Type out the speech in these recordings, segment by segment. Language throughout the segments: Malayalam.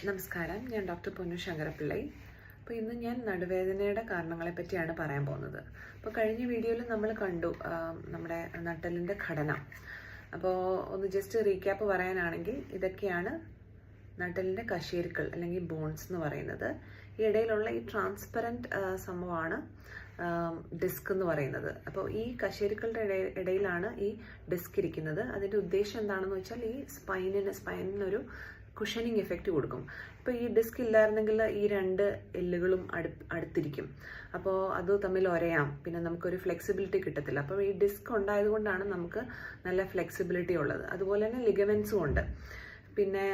നമസ്കാരം, ഞാൻ ഡോക്ടർ പൊന്നു ശങ്കരപ്പിള്ളൈ. അപ്പോൾ ഇന്ന് ഞാൻ നടുവേദനയുടെ കാരണങ്ങളെ പറ്റിയാണ് പറയാൻ പോകുന്നത്. അപ്പോൾ കഴിഞ്ഞ വീഡിയോയിൽ നമ്മൾ കണ്ടു നമ്മുടെ നട്ടെല്ലിൻ്റെ ഘടന. അപ്പോൾ ഒന്ന് ജസ്റ്റ് റീക്യാപ്പ് പറയാനാണെങ്കിൽ ഇതൊക്കെയാണ് നട്ടെല്ലിൻ്റെ കശേരുക്കൾ അല്ലെങ്കിൽ ബോൺസ് എന്ന് പറയുന്നത്. ഈ ഇടയിലുള്ള ഈ ട്രാൻസ്പെറൻറ്റ് സംഭവമാണ് ഡിസ്ക് എന്ന് പറയുന്നത്. അപ്പോൾ ഈ കശേരുക്കളുടെ ഇടയിലാണ് ഈ ഡിസ്ക് ഇരിക്കുന്നത്. അതിൻ്റെ ഉദ്ദേശം എന്താണെന്ന് വെച്ചാൽ ഈ സ്പൈനിനൊരു കുഷനിങ് എഫക്റ്റ് കൊടുക്കും. ഇപ്പോൾ ഈ ഡിസ്ക് ഇല്ലായിരുന്നെങ്കിൽ ഈ രണ്ട് എല്ലുകളും അടുത്തിരിക്കും. അപ്പോൾ അത് തമ്മിൽ ഒരയാം, പിന്നെ നമുക്കൊരു ഫ്ലെക്സിബിലിറ്റി കിട്ടത്തില്ല. അപ്പോൾ ഈ ഡിസ്ക് ഉണ്ടായതുകൊണ്ടാണ് നമുക്ക് നല്ല ഫ്ലെക്സിബിലിറ്റി ഉള്ളത്. അതുപോലെ തന്നെ ലിഗമെൻസും ഉണ്ട്. പിന്നെ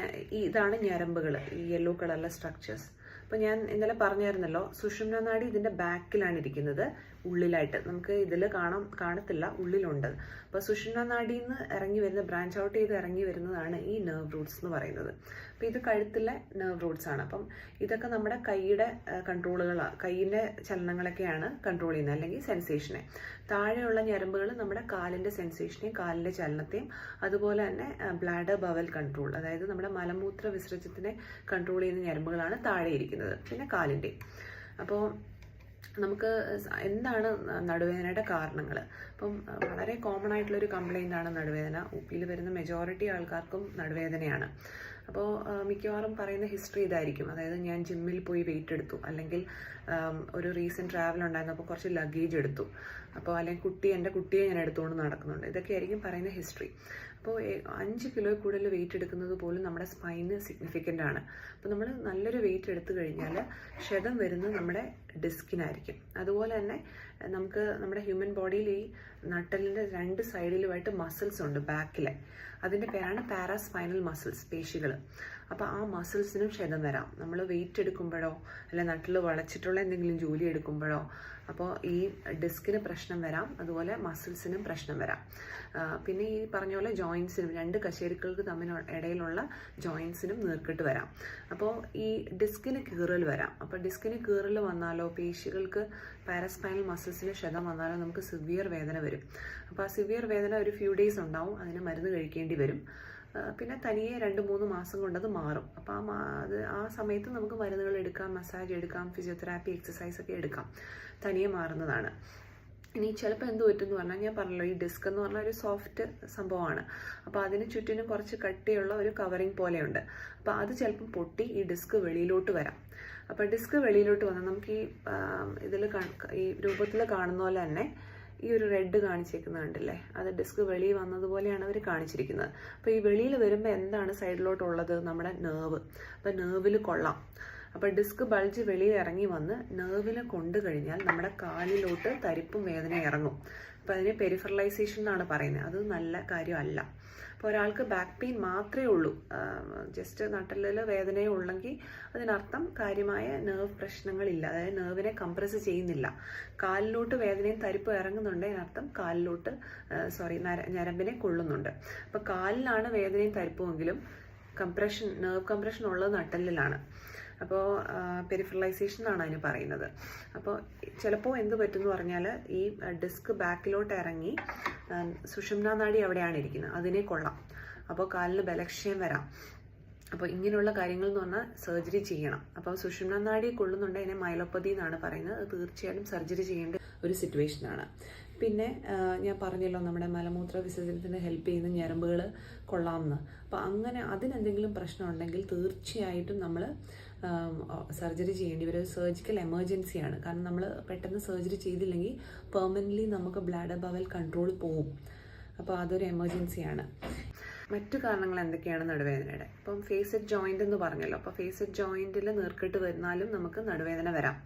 ഇതാണ് ഞരമ്പുകൾ, ഈ യെല്ലോ കളറിലെ സ്ട്രക്ചേഴ്സ്. അപ്പോൾ ഞാൻ ഇന്നലെ പറഞ്ഞായിരുന്നല്ലോ, സുഷുമ്ന നാഡി ഇതിൻ്റെ ബാക്കിലാണ് ഇരിക്കുന്നത്, ഉള്ളിലായിട്ട്. നമുക്ക് ഇതിൽ കാണത്തില്ല, ഉള്ളിലുണ്ട്. അപ്പോൾ സുഷുമ്ന നാഡിയിൽ നിന്ന് ഇറങ്ങി വരുന്ന, ബ്രാഞ്ച് ഔട്ട് ചെയ്ത് ഇറങ്ങി വരുന്നതാണ് ഈ നെർവ് റൂട്ട്സ് എന്ന് പറയുന്നത്. അപ്പോൾ ഇത് കഴുത്തിലെ നെർവ് റൂട്ട്സ് ആണ്. അപ്പം ഇതൊക്കെ നമ്മുടെ കൈയുടെ കൺട്രോളുകളാണ്, കൈയിൻ്റെ ചലനങ്ങളൊക്കെയാണ് കൺട്രോൾ ചെയ്യുന്നത്, അല്ലെങ്കിൽ സെൻസേഷനെ. താഴെയുള്ള ഞരമ്പുകൾ നമ്മുടെ കാലിൻ്റെ സെൻസേഷനെയും കാലിൻ്റെ ചലനത്തെയും, അതുപോലെ തന്നെ ബ്ലാഡർ ബവൽ കൺട്രോൾ, അതായത് നമ്മുടെ മലമൂത്ര വിസർജ്യത്തിനെ കൺട്രോൾ ചെയ്യുന്ന ഞരമ്പുകളാണ് താഴെ ഇരിക്കുന്നത്, പിന്നെ കാലിൻ്റെ. അപ്പോൾ നമുക്ക് എന്താണ് നടുവേദനയുടെ കാരണങ്ങൾ? അപ്പം വളരെ കോമൺ ആയിട്ടുള്ളൊരു കംപ്ലൈൻ്റ് ആണ് നടുവേദന. ഊപ്പിയിൽ വരുന്ന മെജോറിറ്റി ആൾക്കാർക്കും നടുവേദനയാണ്. അപ്പോൾ മിക്കവാറും പറയുന്ന ഹിസ്റ്ററി ഇതായിരിക്കും. അതായത് ഞാൻ ജിമ്മിൽ പോയി വെയിറ്റ് എടുത്തു, അല്ലെങ്കിൽ ഒരു റീസെൻറ്റ് ട്രാവൽ ഉണ്ടായിരുന്നപ്പോൾ കുറച്ച് ലഗേജ് എടുത്തു, അപ്പോൾ അല്ലെങ്കിൽ എൻ്റെ കുട്ടിയെ ഞാൻ എടുത്തുകൊണ്ട് നടക്കുന്നുണ്ട്. ഇതൊക്കെ ആയിരിക്കും പറയുന്ന ഹിസ്റ്ററി. അപ്പോൾ 5 കിലോ കൂടുതൽ വെയിറ്റ് എടുക്കുന്നത് പോലും നമ്മുടെ സ്പൈന് സിഗ്നിഫിക്കൻ്റ് ആണ്. അപ്പോൾ നമ്മൾ നല്ലൊരു വെയിറ്റ് എടുത്തു കഴിഞ്ഞാൽ ക്ഷതം വരുന്നത് നമ്മുടെ ഡിസ്കിനായിരിക്കും. അതുപോലെ തന്നെ നമുക്ക് നമ്മുടെ ഹ്യൂമൻ ബോഡിയിൽ ഈ നട്ടലിൻ്റെ 2 സൈഡിലുമായിട്ട് മസിൽസ് ഉണ്ട് ബാക്കിലെ. അതിൻ്റെ പേരാണ് പാരാസ്പൈനൽ മസിൽസ്, പേശികൾ. അപ്പോൾ ആ മസിൽസിനും ക്ഷതം വരാം നമ്മൾ വെയിറ്റ് എടുക്കുമ്പോഴോ, അല്ലെങ്കിൽ നട്ടിൽ വളച്ചിട്ടുള്ള എന്തെങ്കിലും ജോലി എടുക്കുമ്പോഴോ. അപ്പോൾ ഈ ഡിസ്കിന് പ്രശ്നം വരാം, അതുപോലെ മസിൽസിനും പ്രശ്നം വരാം. പിന്നെ ഈ പറഞ്ഞ പോലെ ജോയിൻസിനും, 2 കശേരുക്കൾക്ക് ഇടയിലുള്ള ജോയിൻസിനും നീർക്കെട്ട് വരാം. അപ്പോൾ ഈ ഡിസ്കിന് കീറൽ വരാം. അപ്പോൾ ഡിസ്കിന് കീറൽ വന്നാലോ, പേശികൾക്ക് പാരാസ്പൈനൽ മസിൽസിന് ക്ഷതം വന്നാലോ നമുക്ക് സിവിയർ വേദന വരും. അപ്പോൾ ആ സിവിയർ വേദന ഒരു ഫ്യൂ ഡേയ്സ് ഉണ്ടാവും, അതിന് മരുന്ന് കഴിക്കേണ്ടി വരും. പിന്നെ തനിയെ 2-3 മാസം കൊണ്ടത് മാറും. അപ്പോൾ ആ സമയത്ത് നമുക്ക് മരുന്നുകൾ എടുക്കാം, മസാജ് എടുക്കാം, ഫിസിയോതെറാപ്പി, എക്സസൈസ് ഒക്കെ എടുക്കാം, തനിയെ മാറുന്നതാണ്. ഇനി ചിലപ്പോൾ എന്ത് പറ്റുമെന്ന് പറഞ്ഞാൽ, ഞാൻ പറഞ്ഞല്ലോ, ഈ ഡിസ്ക് എന്ന് പറഞ്ഞാൽ ഒരു സോഫ്റ്റ് സംഭവമാണ്. അപ്പോൾ അതിന് ചുറ്റിനും കുറച്ച് കട്ടിയുള്ള ഒരു കവറിങ് പോലെയുണ്ട്. അപ്പോൾ അത് ചിലപ്പം പൊട്ടി ഈ ഡിസ്ക് വെളിയിലോട്ട് വരാം. അപ്പോൾ ഡിസ്ക് വെളിയിലോട്ട് വന്നാൽ നമുക്ക് ഈ രൂപത്തിൽ കാണുന്ന പോലെ തന്നെ ഈ ഒരു റെഡ് കാണിച്ചേക്കുന്നത് കണ്ടില്ലേ, അത് ഡിസ്ക് വെളിയിൽ വന്നതുപോലെയാണ് അവർ കാണിച്ചിരിക്കുന്നത്. അപ്പോൾ ഈ വെളിയിൽ വരുമ്പോൾ എന്താണ് സൈഡിലോട്ടുള്ളത്? നമ്മുടെ നെർവ്. അപ്പോൾ നെർവിൽ കൊള്ളാം. അപ്പോൾ ഡിസ്ക് ബൾജ് വെളിയിൽ ഇറങ്ങി വന്ന് നെർവിൽ കൊണ്ടു കഴിഞ്ഞാൽ നമ്മുടെ കാലിലോട്ട് തരിപ്പും വേദന ഇറങ്ങും. അപ്പോൾ അതിനെ പെരിഫറലൈസേഷൻ എന്നാണ് പറയുന്നത്. അത് നല്ല കാര്യമല്ല. അപ്പോൾ ഒരാൾക്ക് ബാക്ക് പെയിൻ മാത്രമേ ഉള്ളൂ, ജസ്റ്റ് നട്ടലിൽ വേദനയേ ഉള്ളെങ്കിൽ അതിനർത്ഥം കാര്യമായ നെർവ് പ്രശ്നങ്ങളില്ല, അതായത് നെർവിനെ കംപ്രസ് ചെയ്യുന്നില്ല. കാലിലോട്ട് വേദനയും തരിപ്പും ഇറങ്ങുന്നുണ്ടെങ്കിൽ അതിനർത്ഥം കാലിലോട്ട് ഞരമ്പിനെ കൊള്ളുന്നുണ്ട്. അപ്പോൾ കാലിലാണ് വേദനയും തരിപ്പുമെങ്കിലും നെർവ് കംപ്രഷൻ ഉള്ളത് നട്ടലിലാണ്. അപ്പോൾ പെരിഫറലൈസേഷൻ ആണ് അതിന് പറയുന്നത്. അപ്പോൾ ചിലപ്പോൾ എന്ത് പറ്റും എന്ന് പറഞ്ഞാൽ, ഈ ഡിസ്ക് ബാക്കിലോട്ട് ഇറങ്ങി സുഷുമ്ന നാഡി അവിടെയാണ് ഇരിക്കുന്നത്, അതിനെ കൊള്ളാം. അപ്പോൾ കാലിന് ബലക്ഷയം വരാം. അപ്പോൾ ഇങ്ങനെയുള്ള കാര്യങ്ങൾ എന്ന് പറഞ്ഞാൽ സർജറി ചെയ്യണം. അപ്പോൾ സുഷുമ്ന നാഡി കൊള്ളുന്നുണ്ടെങ്കിൽ അതിനെ മൈലോപ്പതി എന്നാണ് പറയുന്നത്. അത് തീർച്ചയായിട്ടും സർജറി ചെയ്യേണ്ട ഒരു സിറ്റുവേഷനാണ്. പിന്നെ ഞാൻ പറഞ്ഞല്ലോ, നമ്മുടെ മലമൂത്ര വിസർജനത്തിന് ഹെൽപ്പ് ചെയ്യുന്ന ഞരമ്പുകൾ കൊള്ളാമെന്ന്. അപ്പോൾ അങ്ങനെ അതിനെന്തെങ്കിലും പ്രശ്നം ഉണ്ടെങ്കിൽ തീർച്ചയായിട്ടും നമ്മൾ സർജറി ചെയ്യേണ്ടി വരും. സർജിക്കൽ എമർജൻസിയാണ്. കാരണം നമ്മൾ പെട്ടെന്ന് സർജറി ചെയ്തില്ലെങ്കിൽ പെർമനൻ്റ്ലി നമുക്ക് ബ്ലാഡർ ബവൽ കൺട്രോൾ പോകും. അപ്പോൾ അതൊരു എമർജൻസിയാണ്. മറ്റു കാരണങ്ങൾ എന്തൊക്കെയാണ് നടുവേദനയുടെ? ഇപ്പം ഫേസറ്റ് ജോയിൻ്റ് എന്ന് പറഞ്ഞല്ലോ. അപ്പോൾ ഫേസറ്റ് ജോയിൻറ്റിൽ നീർക്കെട്ട് വരുന്നാലും നമുക്ക് നടുവേദന വരാം.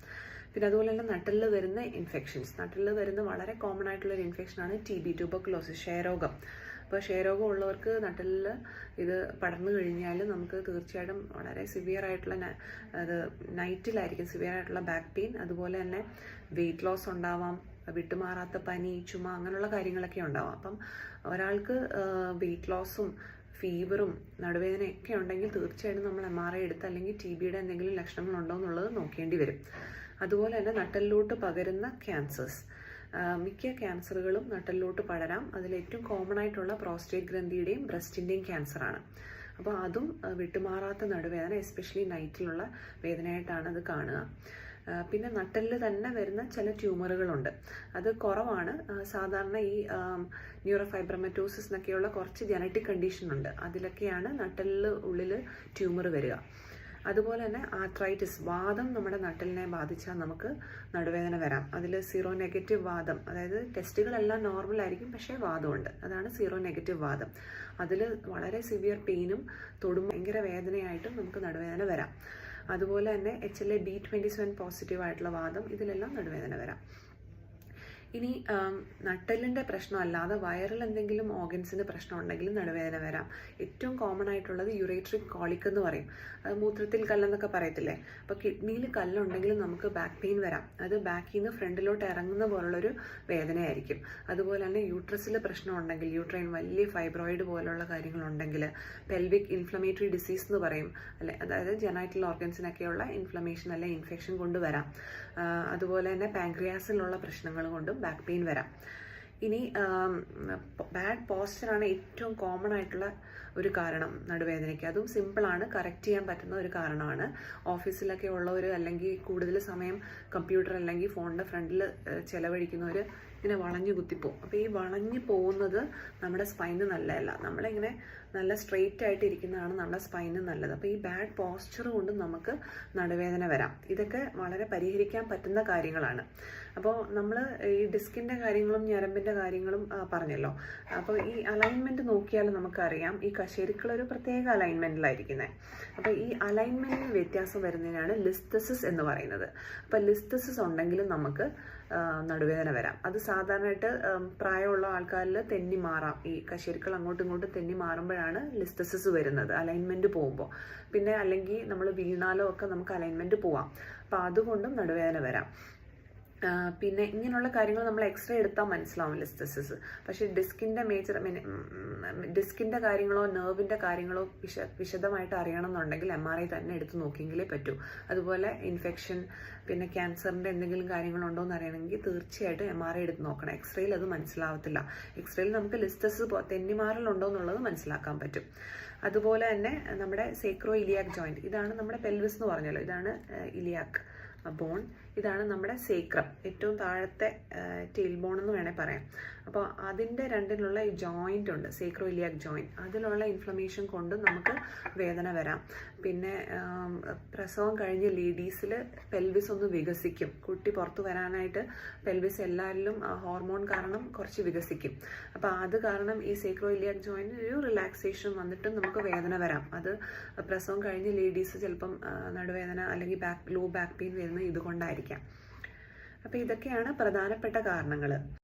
പിന്നെ അതുപോലെ തന്നെ നട്ടലിൽ വരുന്ന ഇൻഫെക്ഷൻസ്, നട്ടലിൽ വരുന്ന വളരെ കോമൺ ആയിട്ടുള്ളൊരു ഇൻഫെക്ഷനാണ് TB, ട്യൂബർക്കുലോസിസ്, ക്ഷയരോഗം. അപ്പോൾ ക്ഷയരോഗം ഉള്ളവർക്ക് നട്ടലിൽ ഇത് പടർന്നു കഴിഞ്ഞാൽ നമുക്ക് തീർച്ചയായിട്ടും വളരെ സിവിയർ ആയിട്ടുള്ള, അത് നൈറ്റിലായിരിക്കും സിവിയർ ആയിട്ടുള്ള ബാക്ക് പെയിൻ. അതുപോലെ തന്നെ വെയിറ്റ് ലോസ് ഉണ്ടാവാം, വിട്ടുമാറാത്ത പനി, ചുമ, അങ്ങനെയുള്ള കാര്യങ്ങളൊക്കെ ഉണ്ടാവാം. അപ്പം ഒരാൾക്ക് വെയിറ്റ് ലോസും ഫീവറും നടുവേദനയൊക്കെ ഉണ്ടെങ്കിൽ തീർച്ചയായിട്ടും നമ്മൾ MRI എടുത്ത്, അല്ലെങ്കിൽ TBയുടെ എന്തെങ്കിലും ലക്ഷണങ്ങളുണ്ടോ എന്നുള്ളത് നോക്കേണ്ടി വരും. അതുപോലെ തന്നെ നട്ടലിലോട്ട് പകരുന്ന ക്യാൻസേഴ്സ്, മിക്ക ക്യാൻസറുകളും നട്ടലിലോട്ട് പടരാം. അതിലേറ്റവും കോമൺ ആയിട്ടുള്ള പ്രോസ്റ്റേറ്റ് ഗ്രന്ഥിയുടെയും ബ്രസ്റ്റിൻ്റെയും ക്യാൻസറാണ്. അപ്പോൾ അതും വിട്ടുമാറാത്ത നടുവേദന, എസ്പെഷ്യലി നൈറ്റിലുള്ള വേദനയായിട്ടാണ് അത് കാണുക. പിന്നെ നട്ടെല്ലിൽ തന്നെ വരുന്ന ചില ട്യൂമറുകളുണ്ട്, അത് കുറവാണ്. സാധാരണ ഈ ന്യൂറോഫൈബ്രമറ്റോസിസ് എന്നൊക്കെയുള്ള കുറച്ച് ജനറ്റിക് കണ്ടീഷൻ ഉണ്ട്, അതിലൊക്കെയാണ് നട്ടെല്ലിൽ ഉള്ളിൽ ട്യൂമർ വരിക. അതുപോലെ തന്നെ ആർത്രൈറ്റിസ്, വാദം നമ്മുടെ നട്ടെല്ലിനെ ബാധിച്ചാൽ നമുക്ക് നടുവേദന വരാം. അതിൽ സീറോ നെഗറ്റീവ് വാദം, അതായത് ടെസ്റ്റുകളെല്ലാം നോർമൽ ആയിരിക്കും, പക്ഷേ വാദമുണ്ട്, അതാണ് സീറോ നെഗറ്റീവ് വാദം. അതിൽ വളരെ സിവിയർ പെയിനും തൊടും ഭയങ്കര വേദനയായിട്ടും നമുക്ക് നടുവേദന വരാം. അതുപോലെ തന്നെ HLA-B27 പോസിറ്റീവ് ആയിട്ടുള്ള വാദം, ഇതിലെല്ലാം നടുവേദന വരാം. ഇനി നട്ടെല്ലിൻ്റെ പ്രശ്നമല്ലാതെ വയറിൽ എന്തെങ്കിലും ഓർഗൻസിൻ്റെ പ്രശ്നം ഉണ്ടെങ്കിൽ നടുവേദന വരാം. ഏറ്റവും കോമൺ ആയിട്ടുള്ളത് യുറേട്രിക് കോളിക് എന്ന് പറയും, അത് മൂത്രത്തിൽ കല്ലെന്നൊക്കെ പറയത്തില്ലേ. അപ്പോൾ കിഡ്നിയിൽ കല്ലുണ്ടെങ്കിൽ നമുക്ക് ബാക്ക് പെയിൻ വരാം, അത് ബാക്കിൽ നിന്ന് ഫ്രണ്ടിലോട്ട് ഇറങ്ങുന്ന പോലുള്ളൊരു വേദനയായിരിക്കും. അതുപോലെ തന്നെ യൂട്രസിൽ പ്രശ്നം ഉണ്ടെങ്കിൽ, യൂട്രൈൻ വലിയ ഫൈബ്രോയിഡ് പോലുള്ള കാര്യങ്ങളുണ്ടെങ്കിൽ, പെൽവിക് ഇൻഫ്ലമേറ്ററി ഡിസീസ് എന്ന് പറയും അല്ലെ, അതായത് ജെനൈറ്റൽ ഓർഗൻസിനൊക്കെയുള്ള ഇൻഫ്ലമേഷൻ അല്ലെ ഇൻഫെക്ഷൻ കൊണ്ട് വരാം. അതുപോലെ തന്നെ പാൻക്രിയാസിലുള്ള പ്രശ്നങ്ങൾ കൊണ്ടും ബാക്ക് പെയിൻ വരാം. ഇനി ബാഡ് പോസ്ചറാണ് ഏറ്റവും കോമൺ ആയിട്ടുള്ള ഒരു കാരണം നടുവേദനയ്ക്ക്. അതും സിമ്പിളാണ്, കറക്റ്റ് ചെയ്യാൻ പറ്റുന്ന ഒരു കാരണമാണ്. ഓഫീസിലൊക്കെ ഉള്ളവർ അല്ലെങ്കിൽ കൂടുതൽ സമയം കമ്പ്യൂട്ടർ അല്ലെങ്കിൽ ഫോണിൻ്റെ ഫ്രണ്ടിൽ ചിലവഴിക്കുന്നവർ ഇങ്ങനെ വളഞ്ഞു കുത്തിപ്പോവും. അപ്പോൾ ഈ വളഞ്ഞു പോകുന്നത് നമ്മുടെ സ്പൈന് നല്ലതല്ല. നമ്മളിങ്ങനെ നല്ല സ്ട്രെയിറ്റ് ആയിട്ട് ഇരിക്കുന്നതാണ് നമ്മുടെ സ്പൈന് നല്ലത്. അപ്പോൾ ഈ ബാഡ് പോസ്ചർ കൊണ്ട് നമുക്ക് നടുവേദന വരാം. ഇതൊക്കെ വളരെ പരിഹരിക്കാൻ പറ്റുന്ന കാര്യങ്ങളാണ്. അപ്പോൾ നമ്മൾ ഈ ഡിസ്കിൻ്റെ കാര്യങ്ങളും ഞരമ്പിൻ്റെ കാര്യങ്ങളും പറഞ്ഞല്ലോ. അപ്പോൾ ഈ അലൈൻമെൻറ്റ് നോക്കിയാൽ നമുക്കറിയാം, ഈ കശേരുക്കളൊരു പ്രത്യേക അലൈൻമെൻറ്റിലായിരിക്കുന്നത്. അപ്പോൾ ഈ അലൈൻമെൻറ്റിൽ വ്യത്യാസം വരുന്നതിനാണ് ലിസ്തസിസ് എന്ന് പറയുന്നത്. അപ്പോൾ ലിസ്തസിസ് ഉണ്ടെങ്കിലും നമുക്ക് നടുവേദന വരാം. അത് സാധാരണയായിട്ട് പ്രായമുള്ള ആൾക്കാരിൽ തെന്നി മാറാം. ഈ കശേരുക്കൾ അങ്ങോട്ടും ഇങ്ങോട്ടും തെന്നി മാറുമ്പോഴാണ് ലിസ്തസിസ് വരുന്നത്, അലൈൻമെൻറ്റ് പോകുമ്പോൾ. പിന്നെ അല്ലെങ്കിൽ നമ്മൾ വീണാലോ ഒക്കെ നമുക്ക് അലൈൻമെൻറ്റ് പോവാം. അപ്പോൾ അതുകൊണ്ടും നടുവേദന വരാം. പിന്നെ ഇങ്ങനെയുള്ള കാര്യങ്ങൾ നമ്മൾ എക്സ്റേ എടുത്താൽ മനസ്സിലാവും ലിസ്തസിസ്. പക്ഷേ ഡിസ്കിൻ്റെ കാര്യങ്ങളോ നെർവിൻ്റെ കാര്യങ്ങളോ വിശദമായിട്ട് അറിയണമെന്നുണ്ടെങ്കിൽ MRI തന്നെ എടുത്ത് നോക്കിയെങ്കിലേ പറ്റൂ. അതുപോലെ ഇൻഫെക്ഷൻ, പിന്നെ ക്യാൻസറിൻ്റെ എന്തെങ്കിലും കാര്യങ്ങളുണ്ടോ എന്ന് അറിയണമെങ്കിൽ തീർച്ചയായിട്ടും MRI എടുത്ത് നോക്കണം. എക്സ്റേയിൽ അത് മനസ്സിലാവത്തില്ല. എക്സ്റേയിൽ നമുക്ക് ലിസ്തസിസ് തെന്നിമാറലുണ്ടോ എന്നുള്ളത് മനസ്സിലാക്കാൻ പറ്റും. അതുപോലെ തന്നെ നമ്മുടെ സേക്രോ ഇലിയാക് ജോയിൻറ്റ്, ഇതാണ് നമ്മുടെ പെൽവിസ് എന്ന് പറഞ്ഞല്ലോ, ഇതാണ് ഇലിയാക് ബോൺ, ഇതാണ് നമ്മുടെ സേക്രം, ഏറ്റവും താഴത്തെ ടെയിൽ ബോൺ എന്ന് വേണേൽ പറയാം. അപ്പോൾ അതിൻ്റെ രണ്ടിലുള്ള ഈ ജോയിൻ്റ് ഉണ്ട്, സേക്രോ ഇലിയാക് ജോയിൻറ്റ്, അതിലുള്ള ഇൻഫ്ലമേഷൻ കൊണ്ട് നമുക്ക് വേദന വരാം. പിന്നെ പ്രസവം കഴിഞ്ഞ് ലേഡീസിൽ പെൽവിസ് ഒന്ന് വികസിക്കും. കുട്ടി പുറത്ത് വരാനായിട്ട് പെൽവിസ് എല്ലാവരിലും ഹോർമോൺ കാരണം കുറച്ച് വികസിക്കും. അപ്പോൾ അത് കാരണം ഈ സേക്രോ ഇലിയാക് ജോയിൻറ്റ് ഒരു റിലാക്സേഷൻ വന്നിട്ട് നമുക്ക് വേദന വരാം. അത് പ്രസവം കഴിഞ്ഞ് ലേഡീസ് ചിലപ്പം നടുവേദന അല്ലെങ്കിൽ ലോ ബാക്ക് പെയിൻ വരുന്നത് ഇതുകൊണ്ടായിരിക്കാം. അപ്പോൾ ഇതൊക്കെയാണ് പ്രധാനപ്പെട്ട കാരണങ്ങൾ.